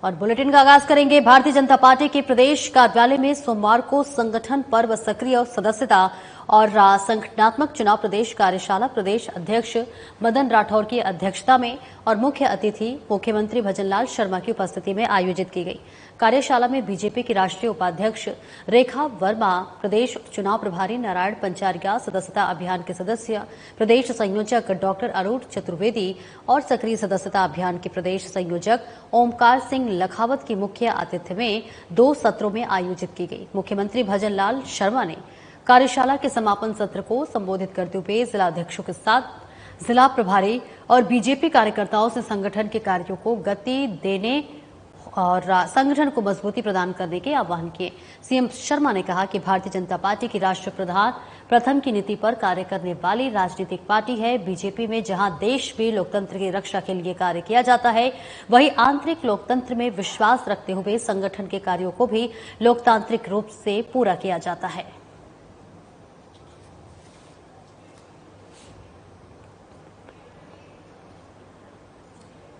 और बुलेटिन का आगाज करेंगे। भारतीय जनता पार्टी के प्रदेश कार्यालय में सोमवार को संगठन पर्व सक्रिय सदस्यता और संगठनात्मक चुनाव प्रदेश कार्यशाला प्रदेश अध्यक्ष मदन राठौर की अध्यक्षता में और मुख्य अतिथि मुख्यमंत्री भजनलाल शर्मा की उपस्थिति में आयोजित की गई। कार्यशाला में बीजेपी की राष्ट्रीय उपाध्यक्ष रेखा वर्मा, प्रदेश चुनाव प्रभारी नारायण पंचारिया, सदस्यता अभियान के सदस्य प्रदेश संयोजक डॉक्टर अरुण चतुर्वेदी और सक्रिय सदस्यता अभियान के प्रदेश संयोजक ओमकार सिंह लखावत की मुख्य आतिथ्य में 2 सत्रों में आयोजित की गई। मुख्यमंत्री भजनलाल शर्मा ने कार्यशाला के समापन सत्र को संबोधित करते हुए जिला अध्यक्षों के साथ जिला प्रभारी और बीजेपी कार्यकर्ताओं से संगठन के कार्यों को गति देने और संगठन को मजबूती प्रदान करने के आह्वान किए। सीएम शर्मा ने कहा कि भारतीय जनता पार्टी की राष्ट्रीय प्रधान प्रथम की नीति पर कार्य करने वाली राजनीतिक पार्टी है। बीजेपी में जहां देश में लोकतंत्र की रक्षा के लिए कार्य किया जाता है, वहीं आंतरिक लोकतंत्र में विश्वास रखते हुए संगठन के कार्यों को भी लोकतांत्रिक रूप से पूरा किया जाता है।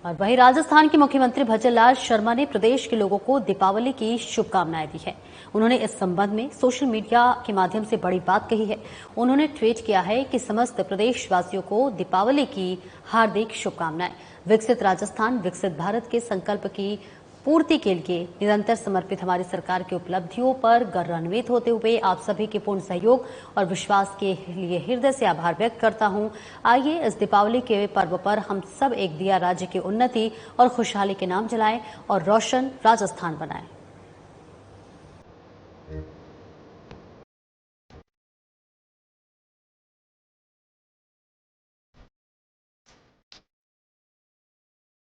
और वहीं राजस्थान के मुख्यमंत्री भजनलाल शर्मा ने प्रदेश के लोगों को दीपावली की शुभकामनाएं दी है। उन्होंने इस संबंध में सोशल मीडिया के माध्यम से बड़ी बात कही है। उन्होंने ट्वीट किया है कि समस्त प्रदेशवासियों को दीपावली की हार्दिक शुभकामनाएं। विकसित राजस्थान विकसित भारत के संकल्प की पूर्ति के लिए निरंतर समर्पित हमारी सरकार की उपलब्धियों पर गर्वान्वित होते हुए आप सभी के पूर्ण सहयोग और विश्वास के लिए हृदय से आभार व्यक्त करता हूं। आइए इस दीपावली के पर्व पर हम सब एक दिया राज्य की उन्नति और खुशहाली के नाम जलाएं और रोशन राजस्थान बनाएं।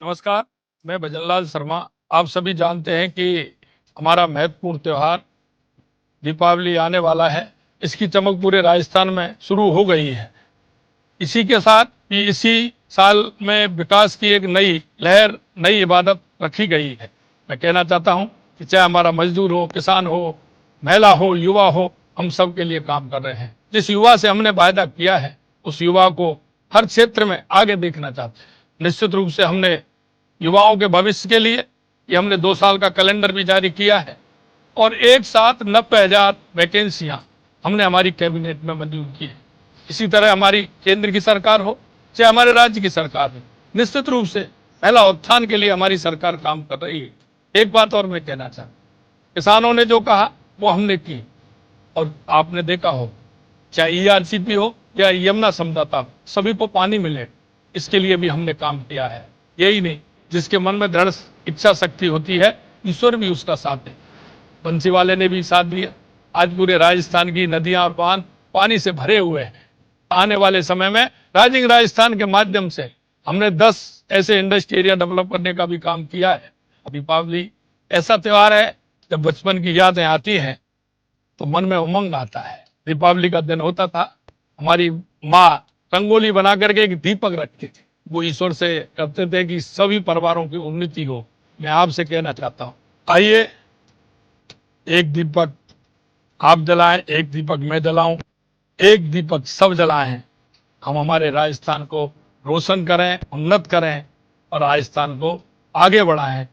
नमस्कार, मैं भजनलाल शर्मा। आप सभी जानते हैं कि हमारा महत्वपूर्ण त्योहार दीपावली आने वाला है। इसकी चमक पूरे राजस्थान में शुरू हो गई है। इसी के साथ कि इसी साल में विकास की एक नई लहर, नई इबादत रखी गई है। मैं कहना चाहता हूं कि चाहे हमारा मजदूर हो, किसान हो, महिला हो, युवा हो, हम सब के लिए काम कर रहे हैं। जिस युवा से हमने वायदा किया है, उस युवा को हर क्षेत्र में आगे देखना चाहते हैं। निश्चित रूप से हमने युवाओं के भविष्य के लिए ये हमने 2 साल का कैलेंडर भी जारी किया है और एक साथ 90,000 वैकेंसियां हमने हमारी कैबिनेट में मंजूर की है। इसी तरह हमारी केंद्र की सरकार हो चाहे हमारे राज्य की सरकार हो, निश्चित रूप से महिला उत्थान के लिए हमारी सरकार काम कर रही है। एक बात और मैं कहना चाहता हूं, किसानों ने जो कहा वो हमने की और आपने देखा हो, चाहे ईआरसीपी हो या यमुना समझौता, सभी को पानी मिले, इसके लिए भी हमने काम किया है। यही नहीं, जिसके मन में दृढ़ इच्छा शक्ति होती है, ईश्वर भी उसका साथ दे। बंसी वाले ने भी साथ दिया। आज पूरे राजस्थान की नदियां और बांध पानी से भरे हुए हैं। आने वाले समय में राइजिंग राजस्थान के माध्यम से हमने 10 ऐसे इंडस्ट्री एरिया डेवलप करने का भी काम किया है। दीपावली ऐसा त्योहार है, जब बचपन की यादें आती हैं तो मन में उमंग आता है। दीपावली का दिन होता था, हमारी माँ रंगोली बना करके एक दीपक रखती थी। वो ईश्वर से करते थे कि सभी परिवारों की उन्नति हो। मैं आपसे कहना चाहता हूँ, आइए एक दीपक आप जलाएं, एक दीपक मैं जलाऊं, एक दीपक सब जलाएं। हम हमारे राजस्थान को रोशन करें, उन्नत करें और राजस्थान को आगे बढ़ाएं।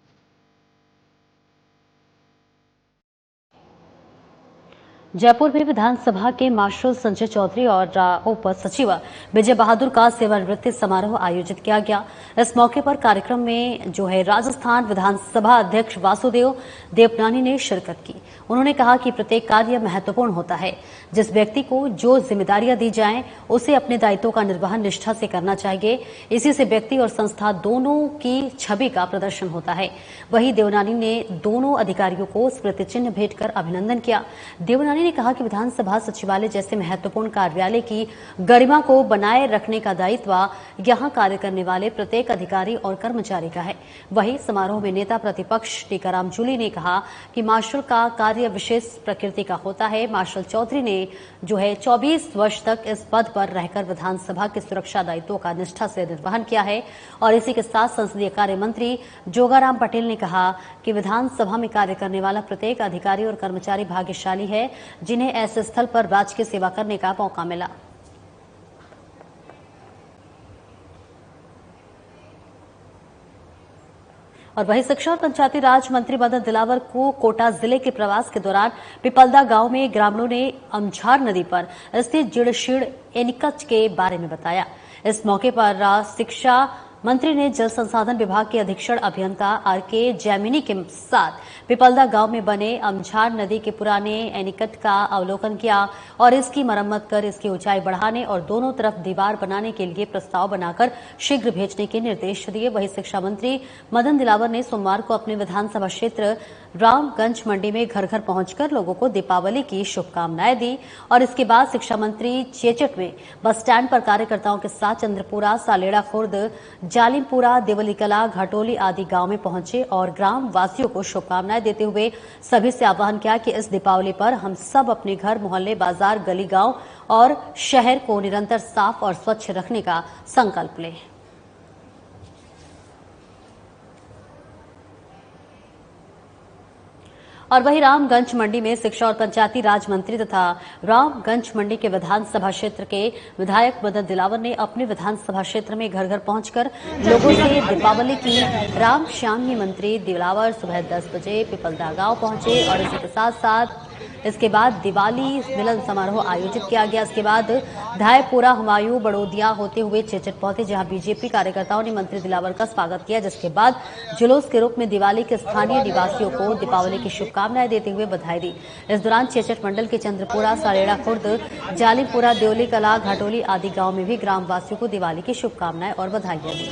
जयपुर में विधानसभा के मार्शल संजय चौधरी और उप सचिव विजय बहादुर का सेवानिवृत्ति समारोह आयोजित किया गया। इस मौके पर कार्यक्रम में राजस्थान विधानसभा अध्यक्ष वासुदेव देवनानी ने शिरकत की। उन्होंने कहा कि प्रत्येक कार्य महत्वपूर्ण होता है। जिस व्यक्ति को जो जिम्मेदारियां दी जाएं, उसे अपने दायित्वों का निर्वहन निष्ठा से करना चाहिए। इसी से व्यक्ति और संस्था दोनों की छवि का प्रदर्शन होता है। वहीं देवनानी ने दोनों अधिकारियों को स्मृति चिन्ह भेंट कर अभिनंदन किया। देवनानी ने कहा कि विधानसभा सचिवालय जैसे महत्वपूर्ण कार्यालय की गरिमा को बनाए रखने का दायित्व यहां कार्य करने वाले प्रत्येक अधिकारी और कर्मचारी का है। वहीं समारोह में नेता प्रतिपक्ष टीकाराम जूली ने कहा कि मार्शल का कार्य विशेष प्रकृति का होता है। मार्शल चौधरी ने 24 वर्ष तक इस पद पर रहकर विधानसभा के सुरक्षा दायित्वों का निष्ठा से निर्वहन किया है। और इसी के साथ संसदीय कार्य मंत्री जोगाराम पटेल ने कहा कि विधानसभा में कार्य करने वाला प्रत्येक अधिकारी और कर्मचारी भाग्यशाली है, जिन्हें ऐसे स्थल पर राजकीय सेवा करने का मौका मिला। और वहीं शिक्षा और पंचायती राज मंत्री मदन दिलावर को कोटा जिले के प्रवास के दौरान पिपलदा गांव में ग्रामीणों ने अमझार नदी पर स्थित जिड़शीड़ एनिकट के बारे में बताया। इस मौके पर शिक्षा मंत्री ने जल संसाधन विभाग के अधीक्षण अभियंता आर.के. जैमिनी के साथ पिपलदा गांव में बने अमझार नदी के पुराने एनीकट का अवलोकन किया और इसकी मरम्मत कर इसकी ऊंचाई बढ़ाने और दोनों तरफ दीवार बनाने के लिए प्रस्ताव बनाकर शीघ्र भेजने के निर्देश दिए। वहीं शिक्षा मंत्री मदन दिलावर ने सोमवार को अपने विधानसभा क्षेत्र रामगंज मंडी में घर घर पहुंचकर लोगों को दीपावली की शुभकामनाएं दी और इसके बाद शिक्षा मंत्री चेचट में बस स्टैंड पर कार्यकर्ताओं के साथ चंद्रपुरा, सालेड़ा खुर्द, जालिमपुरा, देवली कला, घाटोली आदि गांव में पहुंचे और ग्राम वासियों को शुभकामनाएं देते हुए सभी से आह्वान किया कि इस दीपावली पर हम सब अपने घर, मोहल्ले, बाजार, गली, गांव और शहर को निरंतर साफ और स्वच्छ रखने का संकल्प लें। और वहीं रामगंज मंडी में शिक्षा और पंचायती राज मंत्री तथा रामगंज मंडी के विधानसभा क्षेत्र के विधायक मदन दिलावर ने अपने विधानसभा क्षेत्र में घर घर पहुंचकर लोगों से दीपावली की राम श्यामी। मंत्री दिलावर सुबह 10 बजे पिपलदा गांव पहुंचे और इसी के साथ साथ इसके बाद दिवाली मिलन समारोह आयोजित किया गया। इसके बाद धायपुरा, हुमायूं, बड़ोदिया होते हुए चेचट पहुंचे, जहां बीजेपी कार्यकर्ताओं ने मंत्री दिलावर का स्वागत किया, जिसके बाद जुलूस के रूप में दिवाली के स्थानीय निवासियों को दीपावली की शुभकामनाएं देते हुए बधाई दी। इस दौरान चेचट मंडल के चंद्रपुरा, सालेड़ा खुर्द, जालिमपुरा, देवली कला, घाटोली आदि गांव में भी ग्रामवासियों को दिवाली की शुभकामनाएं और बधाइयां दी।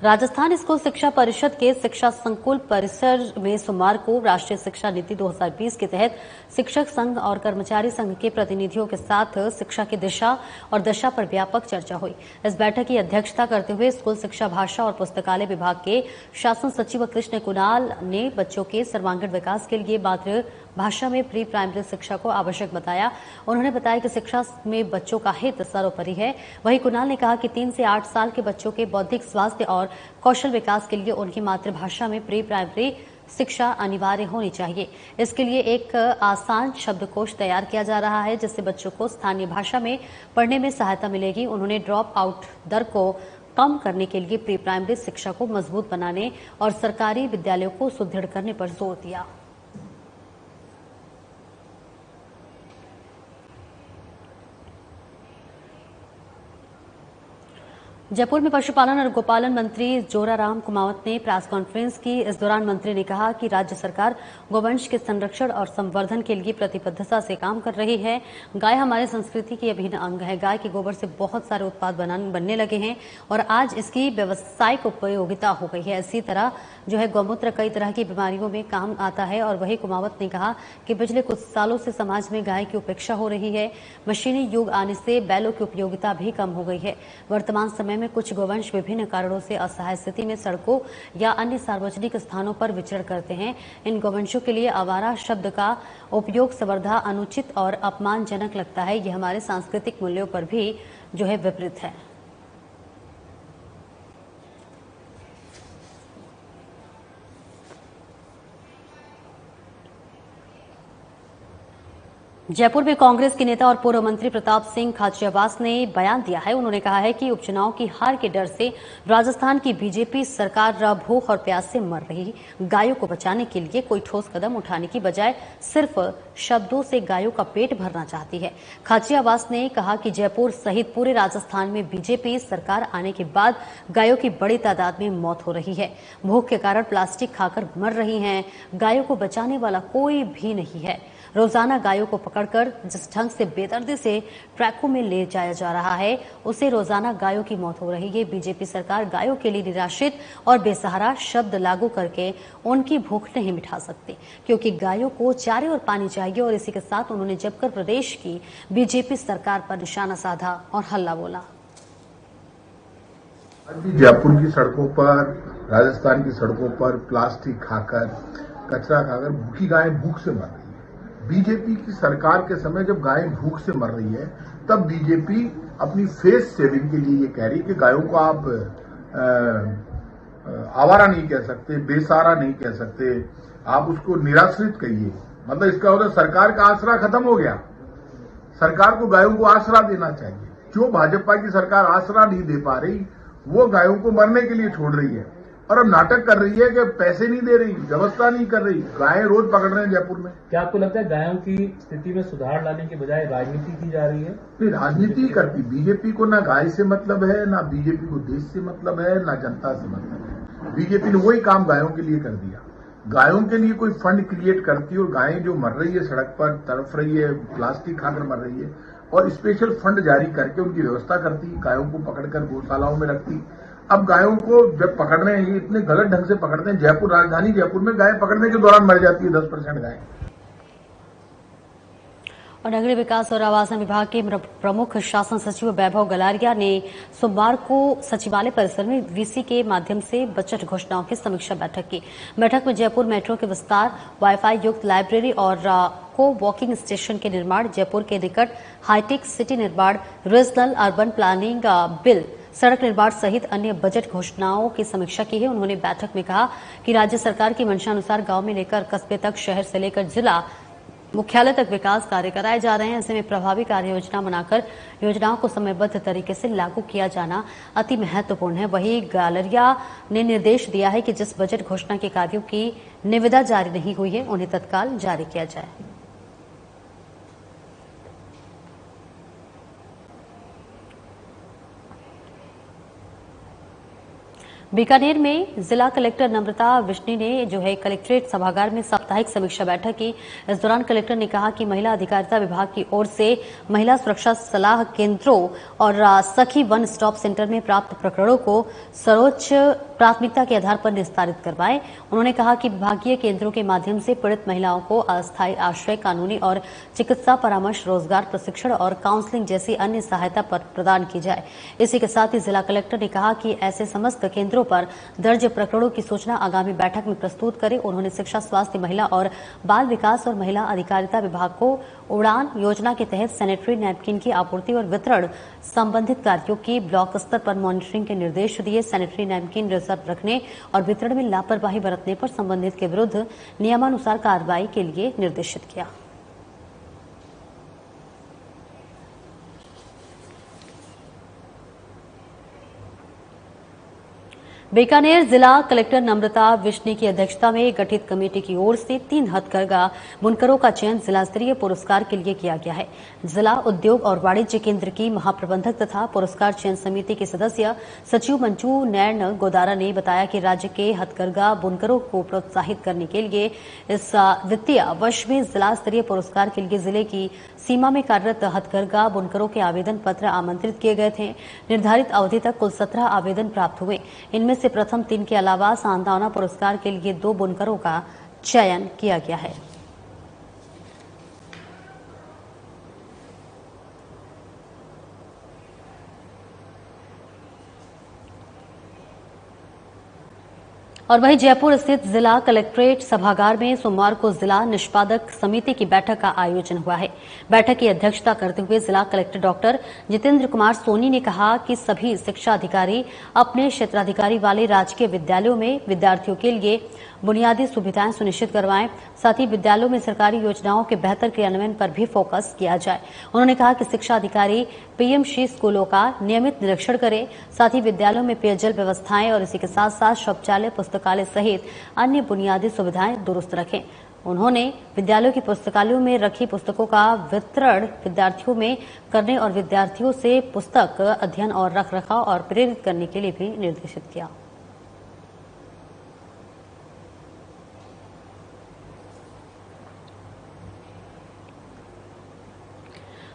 राजस्थान स्कूल शिक्षा परिषद के शिक्षा संकुल परिसर में सोमवार को राष्ट्रीय शिक्षा नीति 2020 के तहत शिक्षक संघ और कर्मचारी संघ के प्रतिनिधियों के साथ शिक्षा की दिशा और दशा पर व्यापक चर्चा हुई। इस बैठक की अध्यक्षता करते हुए स्कूल शिक्षा, भाषा और पुस्तकालय विभाग के शासन सचिव कृष्ण कुणाल ने बच्चों के सर्वांगीण विकास के लिए मातृभाषा में प्री प्राइमरी शिक्षा को आवश्यक बताया। उन्होंने बताया कि शिक्षा में बच्चों का हित सर्वोपरि है। वहीं कुणाल ने कहा कि 3 से 8 साल के बच्चों के बौद्धिक स्वास्थ्य और कौशल विकास के लिए उनकी मातृभाषा में प्री प्राइमरी शिक्षा अनिवार्य होनी चाहिए। इसके लिए एक आसान शब्दकोश तैयार किया जा रहा है, जिससे बच्चों को स्थानीय भाषा में पढ़ने में सहायता मिलेगी। उन्होंने ड्रॉप आउट दर को कम करने के लिए प्री प्राइमरी शिक्षा को मजबूत बनाने और सरकारी विद्यालयों को सुदृढ़ करने पर जोर दिया। जयपुर में पशुपालन और गोपालन मंत्री जोराराम कुमावत ने प्रेस कॉन्फ्रेंस की। इस दौरान मंत्री ने कहा कि राज्य सरकार गोवंश के संरक्षण और संवर्धन के लिए प्रतिबद्धता से काम कर रही है। गाय हमारी संस्कृति की अभिन्न अंग है। गाय के गोबर से बहुत सारे उत्पाद बनने लगे हैं और आज इसकी व्यावसायिक उपयोगिता हो गई है। इसी तरह जो है गौमूत्र कई तरह की बीमारियों में काम आता है। और वही कुमावत ने कहा कि पिछले कुछ सालों से समाज में गाय की उपेक्षा हो रही है। मशीनी युग आने से बैलों की उपयोगिता भी कम हो गई है। वर्तमान समय में कुछ गोवंश विभिन्न कारणों से असहाय स्थिति में सड़कों या अन्य सार्वजनिक स्थानों पर विचरण करते हैं। इन गोवंशों के लिए आवारा शब्द का उपयोग सर्वथा अनुचित और अपमानजनक लगता है। यह हमारे सांस्कृतिक मूल्यों पर भी जो है विपरीत है। जयपुर में कांग्रेस के नेता और पूर्व मंत्री प्रताप सिंह खाचरियावास ने बयान दिया है। उन्होंने कहा है कि उपचुनाव की हार के डर से राजस्थान की बीजेपी सरकार भूख और प्यास से मर रही गायों को बचाने के लिए कोई ठोस कदम उठाने की बजाय सिर्फ शब्दों से गायों का पेट भरना चाहती है। खाचरियावास ने कहा कि जयपुर सहित पूरे राजस्थान में बीजेपी सरकार आने के बाद गायों की बड़ी तादाद में मौत हो रही है। भूख के कारण प्लास्टिक खाकर मर रही हैं। गायों को बचाने वाला कोई भी नहीं है। रोजाना गायों को पकड़कर जिस ढंग से बेदर्दी से ट्रकों में ले जाया जा रहा है, उससे रोजाना गायों की मौत हो रही है। बीजेपी सरकार गायों के लिए निराश्रित और बेसहारा शब्द लागू करके उनकी भूख नहीं मिटा सकती, क्योंकि गायों को चारे और पानी चाहिए। और इसी के साथ उन्होंने जमकर प्रदेश की बीजेपी सरकार पर निशाना साधा और हल्ला बोला। जयपुर की सड़कों पर, राजस्थान की सड़कों पर प्लास्टिक खाकर, कचरा खाकर भूखी गायें भूख से मर रही है। बीजेपी की सरकार के समय जब गायें भूख से मर रही है, तब बीजेपी अपनी फेस सेविंग के लिए ये कह रही है कि गायों को आप आवारा नहीं कह सकते, बेसहारा नहीं कह सकते, आप उसको निराश्रित कहिए। मतलब इसका मतलब सरकार का आसरा खत्म हो गया। सरकार को गायों को आसरा देना चाहिए। जो भाजपा की सरकार आसरा नहीं दे पा रही, वो गायों को मरने के लिए छोड़ रही है और अब नाटक कर रही है कि पैसे नहीं दे रही, व्यवस्था नहीं कर रही। गायें रोज पकड़ रहे हैं जयपुर में। क्या आपको लगता है गायों की स्थिति में सुधार लाने के बजाय राजनीति की जा रही है? नहीं, राजनीति ही करती। बीजेपी को ना गाय से मतलब है, ना बीजेपी को देश से मतलब है, ना जनता से मतलब है। बीजेपी ने वही काम गायों के लिए कर दिया। गायों के लिए कोई फंड क्रिएट करती और गायें जो मर रही है, सड़क पर तड़फ रही है, प्लास्टिक खाकर मर रही है, और स्पेशल फंड जारी करके उनकी व्यवस्था करती, गायों को पकड़कर गौशालाओं में रखती। अब गायों को जब पकड़ रहे हैं, ये इतने गलत ढंग से पकड़ते हैं। जयपुर, राजधानी जयपुर में गाय पकड़ने के दौरान मर जाती है 10% गाय। और नगरीय विकास और आवासन विभाग के प्रमुख शासन सचिव वैभव गलारिया ने सोमवार को सचिवालय परिसर में वीसी के माध्यम से बजट घोषणाओं की समीक्षा बैठक की। बैठक में जयपुर मेट्रो के विस्तार, वाईफाई युक्त लाइब्रेरी और को वॉकिंग स्टेशन के निर्माण, जयपुर के निकट हाईटेक सिटी निर्माण, रीजनल अर्बन प्लानिंग बिल, सड़क निर्माण सहित अन्य बजट घोषणाओं की समीक्षा की है। उन्होंने बैठक में कहा कि राज्य सरकार की मंशानुसार गांव में लेकर कस्बे तक, शहर से लेकर जिला मुख्यालय तक विकास कार्य कराए जा रहे हैं। ऐसे में प्रभावी कार्य योजना बनाकर योजनाओं को समयबद्ध तरीके से लागू किया जाना अति महत्वपूर्ण है। वहीं गैलरिया ने निर्देश दिया है कि जिस बजट घोषणा के कार्यों की निविदा जारी नहीं हुई है, उन्हें तत्काल जारी किया जाए। बीकानेर में जिला कलेक्टर नम्रता विष्णी ने कलेक्ट्रेट सभागार में साप्ताहिक समीक्षा बैठक की। इस दौरान कलेक्टर ने कहा कि महिला अधिकारिता विभाग की ओर से महिला सुरक्षा सलाह केंद्रों और सखी वन स्टॉप सेंटर में प्राप्त प्रकरणों को सर्वोच्च प्राथमिकता के आधार पर निस्तारित करवाएं। उन्होंने कहा कि विभागीय केंद्रों के माध्यम से पीड़ित महिलाओं को अस्थायी आश्रय, कानूनी और चिकित्सा परामर्श, रोजगार प्रशिक्षण और काउंसलिंग जैसी अन्य सहायता प्रदान की जाए। इसी के साथ ही जिला कलेक्टर ने कहा कि ऐसे समस्त केंद्रों पर दर्ज प्रकरणों की सूचना आगामी बैठक में प्रस्तुत करें। उन्होंने शिक्षा, स्वास्थ्य, महिला और बाल विकास और महिला अधिकारिता विभाग को उड़ान योजना के तहत सैनिटरी नैपकिन की आपूर्ति और वितरण संबंधित कार्यों की ब्लॉक स्तर पर मॉनिटरिंग के निर्देश दिए। सैनिटरी नैपकिन रिजर्व रखने और वितरण में लापरवाही बरतने पर संबंधित के विरुद्ध नियमानुसार कार्रवाई के लिए निर्देशित किया। बीकानेर जिला कलेक्टर नम्रता विष्णी की अध्यक्षता में गठित कमेटी की ओर से 3 हथकरघा बुनकरों का चयन जिला स्तरीय पुरस्कार के लिए किया गया है। जिला उद्योग और वाणिज्य केंद्र की महाप्रबंधक तथा पुरस्कार चयन समिति के सदस्य सचिव मंजू नैन गोदारा ने बताया कि राज्य के हथकरघा बुनकरों को प्रोत्साहित करने के लिए इस वित्तीय वर्ष में जिला स्तरीय पुरस्कार के लिए जिले की सीमा में कार्यरत हथकरघा बुनकरों के आवेदन पत्र आमंत्रित किए गए थे। निर्धारित अवधि तक कुल 17 आवेदन प्राप्त हुए। इनमें से प्रथम 3 के अलावा सांत्वना पुरस्कार के लिए 2 बुनकरों का चयन किया गया है। और वहीं जयपुर स्थित जिला कलेक्ट्रेट सभागार में सोमवार को जिला निष्पादक समिति की बैठक का आयोजन हुआ है। बैठक की अध्यक्षता करते हुए जिला कलेक्टर डॉक्टर जितेंद्र कुमार सोनी ने कहा कि सभी शिक्षा अधिकारी अपने क्षेत्राधिकारी वाले राजकीय विद्यालयों में विद्यार्थियों के लिए बुनियादी सुविधाएं सुनिश्चित करवाएं। साथ ही विद्यालयों में सरकारी योजनाओं के बेहतर क्रियान्वयन पर भी फोकस किया जाए। उन्होंने कहा कि शिक्षा अधिकारी पीएमसी स्कूलों का नियमित निरीक्षण करें। साथ ही विद्यालयों में पेयजल व्यवस्थाएं और इसी के साथ साथ शौचालय, पुस्तकालय सहित अन्य बुनियादी सुविधाएं दुरुस्त रखें। उन्होंने विद्यालयों की पुस्तकालयों में रखी पुस्तकों का वितरण विद्यार्थियों में करने और विद्यार्थियों से पुस्तक अध्ययन और रखरखाव और प्रेरित करने के लिए भी निर्देशित किया।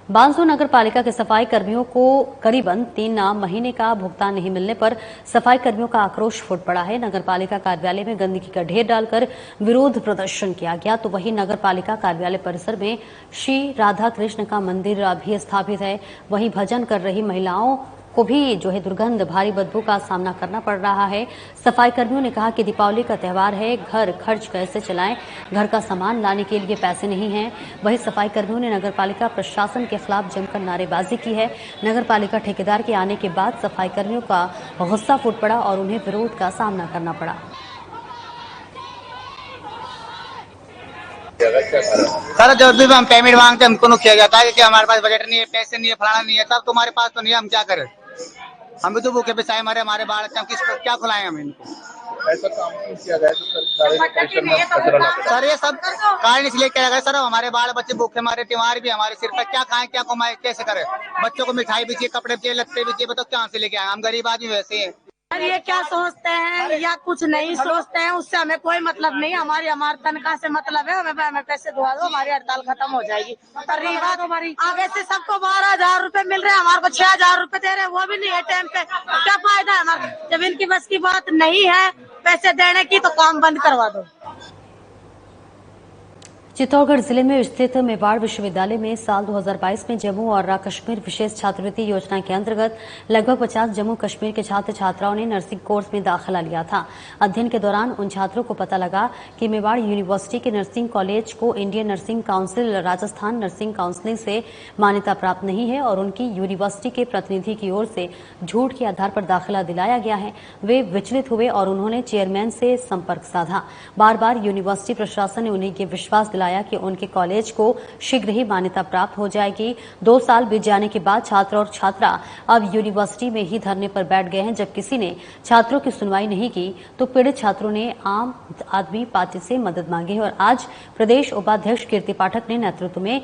बांसो नगर पालिका के सफाई कर्मियों को करीबन 3 महीने का भुगतान नहीं मिलने पर सफाई कर्मियों का आक्रोश फूट पड़ा है। नगर पालिका कार्यालय में गंदगी का ढेर डालकर विरोध प्रदर्शन किया गया। तो वहीं नगर पालिका कार्यालय परिसर में श्री राधा कृष्ण का मंदिर भी स्थापित है। वहीं भजन कर रही महिलाओं को भी दुर्गंध, भारी बदबू का सामना करना पड़ रहा है। सफाई कर्मियों ने कहा कि दीपावली का त्यौहार है, घर खर्च कैसे चलाएं, घर का सामान लाने के लिए पैसे नहीं हैं। वहीं सफाई कर्मियों ने नगरपालिका प्रशासन के खिलाफ जमकर नारेबाजी की है। नगरपालिका ठेकेदार के आने के बाद सफाई कर्मियों का गुस्सा फूट पड़ा और उन्हें विरोध का सामना करना पड़ा। किया गया, क्या कारण है? सर जब भी हम पेमेंट मांगते हैं हमको किया जाता है कि हमारे पास बजट नहीं है, पैसे नहीं है, फलाना नहीं है। सर तुम्हारे पास तो नहीं है, हम क्या करें? हम भी तो भूखे पिसाए हमारे बाल हम किसको क्या खिलाएं हम इनको? ऐसा काम क्यों किया गया? सरकारी परिसर में कचरा लाते हैं। सर ये सब कारण इसलिए किया गया सर, हमारे बाल बच्चे भूखे हमारे त्योहार भी हमारे सिर पर, क्या खाएं क्या कमाए कैसे करें? बच्चों को मिठाई भी चाहिए, कपड़े भी चाहिए, लत्ते भी चाहिए, बताओ कहाँ से लेके आए? हम गरीब आदमी वैसे हैं। सर ये क्या सोचते हैं या कुछ नहीं सोचते हैं, उससे हमें कोई मतलब नहीं। हमारी तनख्वाह से मतलब है, हमें पैसे दुआ दो, हमारी हड़ताल खत्म हो जाएगी। और रही बात हमारी आगे से सबको 12,000 रूपए मिल रहे हैं, हमारे को 6,000 रूपए दे रहे हैं, वो भी नहीं है टाइम पे। क्या फायदा है हमारा? जब इनकी बस की बात नहीं है पैसे देने की तो काम बंद करवा दो। चित्तौड़गढ़ जिले में स्थित मेवाड़ विश्वविद्यालय में साल 2022 में जम्मू और कश्मीर विशेष छात्रवृत्ति योजना के अंतर्गत लगभग 50 जम्मू कश्मीर के छात्र छात्राओं ने नर्सिंग कोर्स में दाखिला लिया था। अध्ययन के दौरान उन छात्रों को पता लगा कि मेवाड़ यूनिवर्सिटी के नर्सिंग कॉलेज को Indian nursing council Rajasthan nursing counselling से मान्यता प्राप्त नहीं है और उनकी यूनिवर्सिटी के प्रतिनिधि की ओर से झूठ के आधार पर दाखिला दिलाया गया है। वे विचलित हुए और उन्होंने चेयरमैन से संपर्क साधा। बार बार यूनिवर्सिटी प्रशासन ने उन्हें ये विश्वास दिलाया कि उनके कॉलेज को शीघ्र ही मान्यता प्राप्त हो जाएगी। 2 साल बीत जाने के बाद छात्र और छात्रा अब यूनिवर्सिटी में ही धरने पर बैठ गए हैं। जब किसी ने छात्रों की सुनवाई नहीं की तो पीड़ित छात्रों ने आम आदमी पार्टी से मदद मांगी है और आज प्रदेश उपाध्यक्ष कीर्ति पाठक ने नेतृत्व में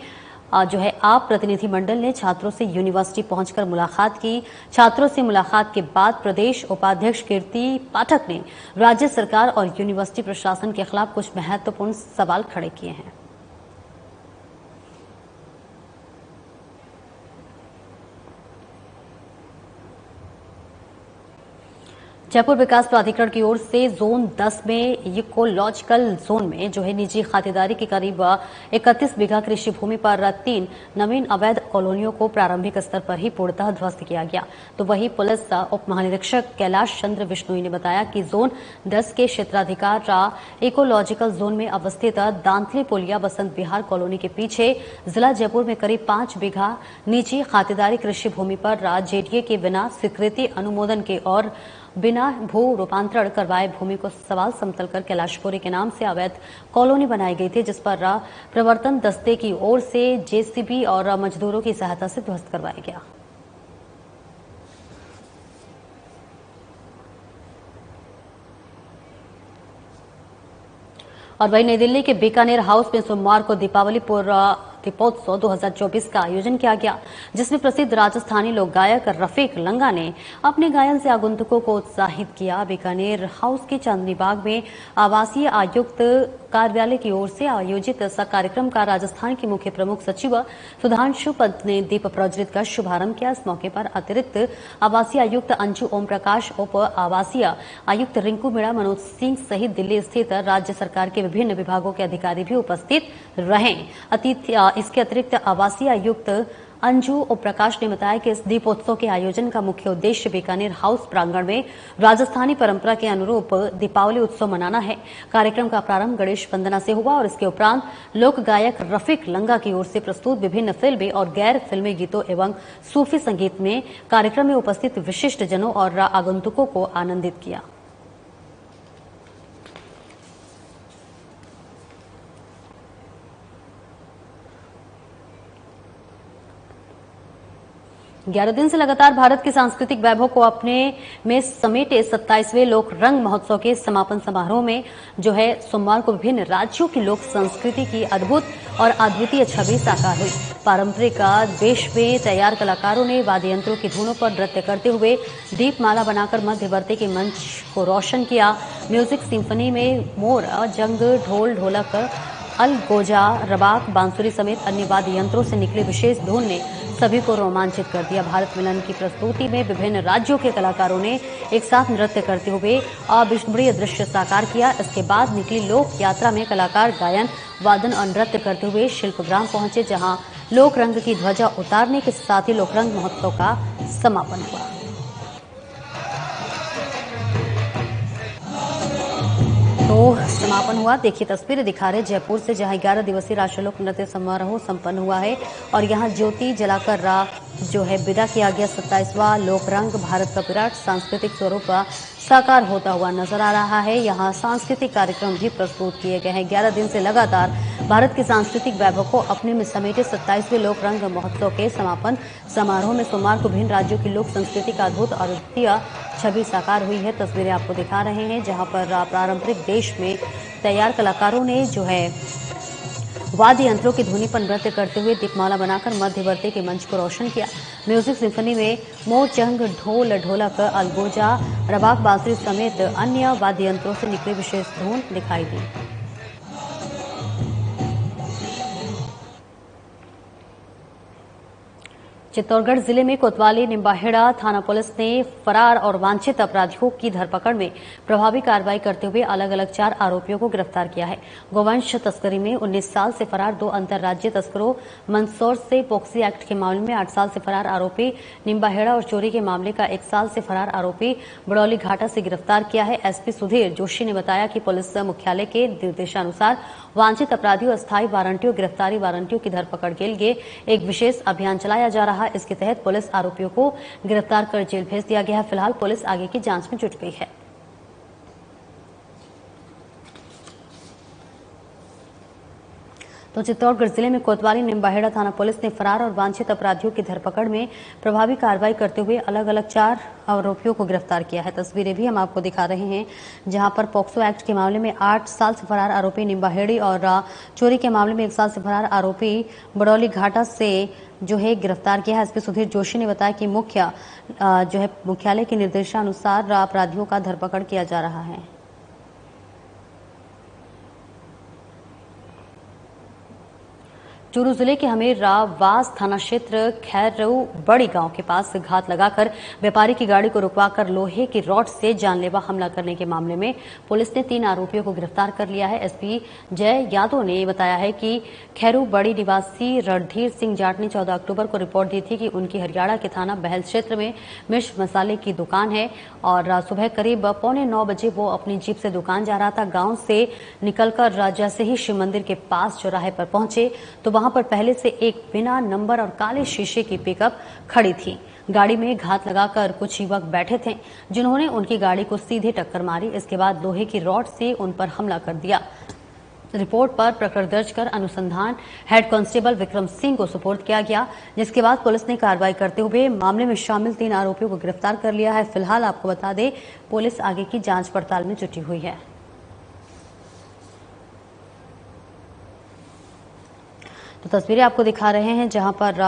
आप प्रतिनिधि मंडल ने छात्रों से यूनिवर्सिटी पहुंचकर मुलाकात की। छात्रों से मुलाकात के बाद प्रदेश उपाध्यक्ष कीर्ति पाठक ने राज्य सरकार और यूनिवर्सिटी प्रशासन के खिलाफ कुछ महत्वपूर्ण सवाल खड़े किए हैं। जयपुर विकास प्राधिकरण की ओर से जोन 10 में इकोलॉजिकल जोन में निजी खातेदारी की करीब 31 बीघा कृषि भूमि पर 3 नवीन अवैध कॉलोनियों को प्रारंभिक स्तर पर ही पूर्णतः ध्वस्त किया गया। तो वहीं पुलिस उप महानिरीक्षक कैलाश चंद्र विश्नोई ने बताया कि जोन 10 के क्षेत्राधिकार इकोलॉजिकल जोन में अवस्थित दांतली पुलिया बसंत विहार कॉलोनी के पीछे जिला जयपुर में करीब 5 बीघा निजी खातेदारी कृषि भूमि पर जेडीए के बिना स्वीकृति अनुमोदन के और बिना भू रूपांतरण करवाए भूमि को सवाल समतल कर कैलाशपुरी के नाम से अवैध कॉलोनी बनाई गई थी, जिस पर प्रवर्तन दस्ते की ओर से जेसीबी और मजदूरों की सहायता से ध्वस्त करवाया गया। और वहीं नई दिल्ली के बीकानेर हाउस में सोमवार को दीपावली दीपोत्सव 2024 का आयोजन किया गया, जिसमें प्रसिद्ध राजस्थानी लोक गायक रफीक लंगा ने अपने गायन से आगंतुकों को उत्साहित किया। बीकानेर हाउस के चांदनी बाग में आवासीय आयुक्त कार्यालय की ओर से आयोजित इस कार्यक्रम का राजस्थान के मुख्य प्रमुख सचिव सुधांशु पंत ने दीप प्रज्वलित कर शुभारंभ किया। इस मौके पर अतिरिक्त आवासीय आयुक्त अंशु ओम प्रकाश, उप आवासीय आयुक्त रिंकू मीणा, मनोज सिंह सहित दिल्ली स्थित राज्य सरकार के विभिन्न विभागों के अधिकारी भी उपस्थित रहे। इसके अतिरिक्त आवासीय आयुक्त अंजू ओम प्रकाश ने बताया कि इस दीपोत्सव के आयोजन का मुख्य उद्देश्य बीकानेर हाउस प्रांगण में राजस्थानी परंपरा के अनुरूप दीपावली उत्सव मनाना है। कार्यक्रम का प्रारंभ गणेश वंदना से हुआ और इसके उपरांत लोक गायक रफीक लंगा की ओर से प्रस्तुत विभिन्न फिल्मी और गैर फिल्मी गीतों एवं सूफी संगीत में कार्यक्रम में उपस्थित विशिष्ट जनों और आगंतुकों को आनंदित किया। ग्यारह दिन से लगातार भारत के सांस्कृतिक वैभव को अपने में समेटे 27वें लोक रंग महोत्सव के समापन समारोह में सोमवार को विभिन्न राज्यों की लोक संस्कृति की अद्भुत और अद्वितीय छवि साकार हुई। पारंपरिक वेश में तैयार कलाकारों ने वाद्य यंत्रों की धुनों पर नृत्य करते हुए दीपमाला बनाकर मध्यवर्ती के मंच को रोशन किया। म्यूजिक सिम्फनी में मोर, जंग, ढोल, ढोलक, अलगोजा, रबाक, बांसुरी समेत अन्य वाद्य यंत्रों से निकली विशेष धुन ने सभी को रोमांचित कर दिया। भारत मिलन की प्रस्तुति में विभिन्न राज्यों के कलाकारों ने एक साथ नृत्य करते हुए अविस्मरणीय दृश्य साकार किया। इसके बाद निकली लोक यात्रा में कलाकार गायन, वादन और नृत्य करते हुए शिल्पग्राम पहुंचे, जहां लोक रंग की ध्वजा उतारने के साथ ही लोकरंग महोत्सव का समापन हुआ। तो समापन हुआ। देखिए तस्वीरें दिखा रहे जयपुर से, जहां 11 दिवसीय राष्ट्रीय लोक नृत्य समारोह संपन्न हुआ है और यहां ज्योति जलाकर जो है विदा किया गया 27वां लोक रंग भारत का विराट सांस्कृतिक स्वरूप साकार होता हुआ नजर आ रहा है। यहाँ सांस्कृतिक कार्यक्रम भी प्रस्तुत किए गए हैं। 11 दिन से लगातार भारत के सांस्कृतिक वैभव को अपने में समेटे 27वें लोक रंग महोत्सव के समापन समारोह में सोमवार को विभिन्न राज्यों की लोक संस्कृति का अद्भुत और अद्वितीय छवि साकार हुई है। तस्वीरें आपको दिखा रहे हैं जहां पर पारंपरिक देश में तैयार कलाकारों ने जो है वाद्य यंत्रों की धुनी पर नृत्य करते हुए दीपमाला बनाकर मध्यवर्ती के मंच को रोशन किया। म्यूजिक सिम्फनी में मोरचंग, ढोल, ढोलक, अलगोजा, रबाक, बांसुरी समेत अन्य वाद्य यंत्रों से निकली विशेष धुन दिखाई दी। चित्तौड़गढ़ जिले में कोतवाली निम्बाहेड़ा थाना पुलिस ने फरार और वांछित अपराधियों की धरपकड़ में प्रभावी कार्रवाई करते हुए अलग अलग 4 आरोपियों को गिरफ्तार किया है। गोवंश तस्करी में 19 साल से फरार 2 अंतर्राज्यीय तस्करों मंदसौर से पॉक्सी एक्ट के मामले में 8 साल से फरार आरोपी निम्बाहेड़ा और चोरी के मामले का 1 साल से फरार आरोपी बड़ौली घाटा से गिरफ्तार किया है। एसपी सुधीर जोशी ने बताया कि पुलिस मुख्यालय के निर्देशानुसार वांछित अपराधियों, अस्थायी वारंटियों, गिरफ्तारी वारंटियों की धरपकड़ के लिए एक विशेष अभियान चलाया जा रहा है। इसके तहत पुलिस आरोपियों को गिरफ्तार कर जेल भेज दिया गया है। फिलहाल पुलिस आगे की जांच में जुट गई है। तो चित्तौड़गढ़ जिले में कोतवाली निम्बाहेड़ा थाना पुलिस ने फरार और वांछित अपराधियों की धरपकड़ में प्रभावी कार्रवाई करते हुए अलग अलग 4 आरोपियों को गिरफ्तार किया है। तस्वीरें भी हम आपको दिखा रहे हैं जहां पर पॉक्सो एक्ट के मामले में 8 साल से फरार आरोपी निम्बाहेड़ी और चोरी के मामले में 1 साल से फरार आरोपी बड़ौली घाटा से जो है गिरफ्तार किया है। एसपी सुधीर जोशी ने बताया कि मुख्यालय के निर्देशानुसार अपराधियों का धरपकड़ किया जा रहा है। चूरू जिले के हमीरवास थाना क्षेत्र खैरू बड़ी गांव के पास घात लगाकर व्यापारी की गाड़ी को रुकवाकर लोहे की रॉड से जानलेवा हमला करने के मामले में पुलिस ने 3 आरोपियों को गिरफ्तार कर लिया है। एसपी जय यादव ने बताया है कि खैरू बड़ी निवासी रणधीर सिंह जाट ने 14 अक्टूबर को रिपोर्ट दी थी कि उनकी हरियाणा के थाना बहल क्षेत्र में मिर्च मसाले की दुकान है और सुबह करीब 8:45 बजे वो अपनी जीप से दुकान जा रहा था। गांव से निकलकर जैसे ही शिव मंदिर के पास चौराहे पर पहुंचे तो वहां पर पहले से एक बिना नंबर और काले शीशे की पिकअप खड़ी थी। गाड़ी में घात लगाकर कुछ युवक बैठे थे जिन्होंने उनकी गाड़ी को सीधे टक्कर मारी। इसके बाद लोहे की रॉड से उन पर हमला कर दिया। रिपोर्ट पर प्रकरण दर्ज कर अनुसंधान हेड कांस्टेबल विक्रम सिंह को सुपुर्द किया गया, जिसके बाद पुलिस ने कार्रवाई करते हुए मामले में शामिल 3 आरोपियों को गिरफ्तार कर लिया है। फिलहाल आपको बता दें पुलिस आगे की जांच पड़ताल में जुटी हुई है। तो तस्वीरें आपको दिखा रहे हैं जहां पर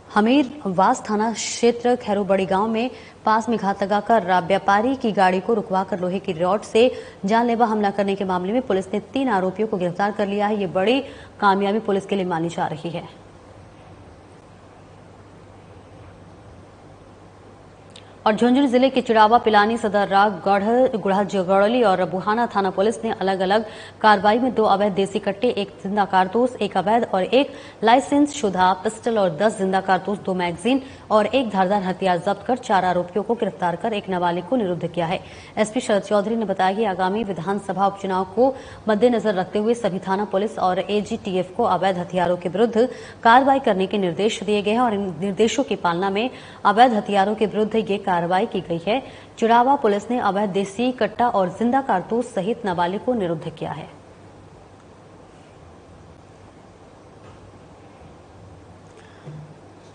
हमीरवास थाना क्षेत्र खैरू बड़ी गांव में पास में घात लगाकर व्यापारी की गाड़ी को रुकवाकर लोहे की रॉड से जानलेवा हमला करने के मामले में पुलिस ने 3 आरोपियों को गिरफ्तार कर लिया है। ये बड़ी कामयाबी पुलिस के लिए मानी जा रही है। और झुंझुनू जिले के चिड़ावा, पिलानी, सदर्रा, गुढ़ाजगौली और बुहाना थाना पुलिस ने अलग अलग कार्रवाई में 2 अवैध देसी कट्टे, 1 जिंदा कारतूस, 1 अवैध और 1 लाइसेंस शुदा पिस्टल और 10 जिंदा कारतूस, 2 मैगजीन और 1 धारदार हथियार जब्त कर 4 आरोपियों को गिरफ्तार कर एक नाबालिग को निरुद्ध किया है। एसपी शरद चौधरी ने बताया कि आगामी विधानसभा उपचुनाव को मद्देनजर रखते हुए सभी थाना पुलिस और एजीटीएफ को अवैध हथियारों के विरुद्ध कार्रवाई करने के निर्देश दिए गए हैं और इन निर्देशों की पालना में अवैध हथियारों के विरुद्ध ये कार्रवाई की गई है। चिड़ावा पुलिस ने अवैध देसी कट्टा और जिंदा कारतूस सहित नाबालिग को निरुद्ध किया है।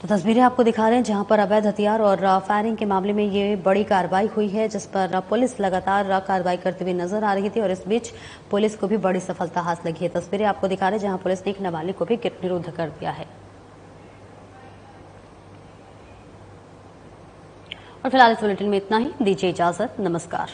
तो तस्वीरें आपको दिखा रहे हैं जहां पर अवैध हथियार और फायरिंग के मामले में ये बड़ी कार्रवाई हुई है, जिस पर पुलिस लगातार कार्रवाई करते हुए नजर आ रही थी और इस बीच पुलिस को भी बड़ी सफलता हासिल लगी है। तस्वीरें आपको दिखा रहे हैं जहां पुलिस ने एक नाबालिग को भी निरुद्ध कर दिया है। और फिलहाल इस बुलेटिन में इतना ही। दीजिए इजाजत। नमस्कार।